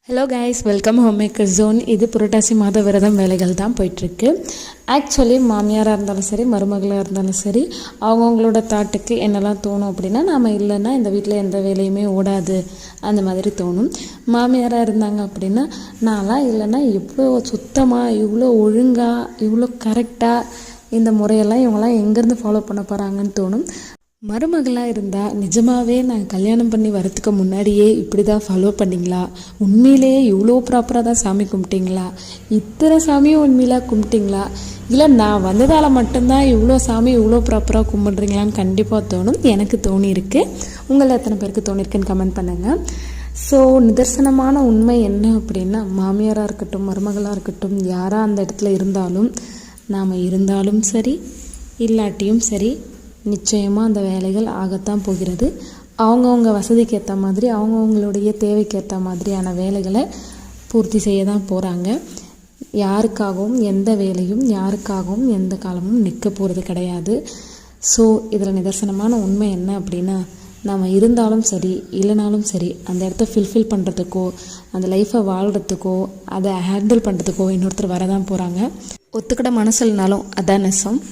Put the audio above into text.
Hello guys, welcome home maker zone. இது புரட்டாசி மாத விரதம் வேலைகள் தான் போயிட்டுருக்கு. ஆக்சுவலி மாமியாராக இருந்தாலும் சரி, மருமகளாக இருந்தாலும் சரி, அவங்கவுங்களோட தாட்டுக்கு என்னெல்லாம் தோணும் அப்படின்னா, நாம் இல்லைன்னா இந்த வீட்டில் எந்த வேலையுமே ஓடாது அந்த மாதிரி தோணும். மாமியாராக இருந்தாங்க அப்படின்னா, நான்லாம் இல்லைன்னா இவ்வளோ சுத்தமாக, இவ்வளோ ஒழுங்காக, இவ்வளோ கரெக்டாக இந்த முறையெல்லாம் இவங்கெல்லாம் எங்கேருந்து ஃபாலோ பண்ண போகிறாங்கன்னு தோணும். மருமகளாக இருந்தால் நிஜமாகவே நான் கல்யாணம் பண்ணி வரத்துக்கு முன்னாடியே இப்படி தான் ஃபாலோ பண்ணிங்களா, உண்மையிலேயே இவ்வளோ ப்ராப்பராக தான் சாமி கும்பிட்டிங்களா, இத்தனை சாமியும் உண்மையிலாக கும்பிட்டிங்களா, இல்லை நான் வந்ததால் மட்டும்தான் இவ்வளோ சாமி இவ்வளோ ப்ராப்பராக கும்பிட்றீங்களான்னு கண்டிப்பாக தோணும். எனக்கு தோணியிருக்கு. உங்களை எத்தனை பேருக்கு தோணியிருக்குன்னு கமெண்ட் பண்ணுங்கள். ஸோ நிதர்சனமான உண்மை என்ன அப்படின்னா, மாமியாராக இருக்கட்டும், மருமகளாக இருக்கட்டும், யாராக அந்த இடத்துல இருந்தாலும், நாம் இருந்தாலும் சரி இல்லாட்டியும் சரி, நிச்சயமாக அந்த வேலைகள் ஆகத்தான் போகிறது. அவங்கவுங்க வசதிக்கு ஏற்ற மாதிரி, அவங்கவுங்களுடைய தேவைக்கு ஏற்ற மாதிரியான வேலைகளை பூர்த்தி செய்ய தான் போகிறாங்க. யாருக்காகவும் எந்த வேலையும், யாருக்காகவும் எந்த காலமும் நிற்க போகிறது கிடையாது. ஸோ இதில் நிதர்சனமான உண்மை என்ன அப்படின்னா, நம்ம இருந்தாலும் சரி இல்லைனாலும் சரி, அந்த இடத்த ஃபில்ஃபில் பண்ணுறதுக்கோ, அந்த லைஃப்பை வாழ்கிறதுக்கோ, அதை ஹேண்டில் பண்ணுறதுக்கோ இன்னொருத்தர் வரதான் போகிறாங்க. ஒத்துக்கிட மனசு இல்லைனாலும் அதான் நெசம்.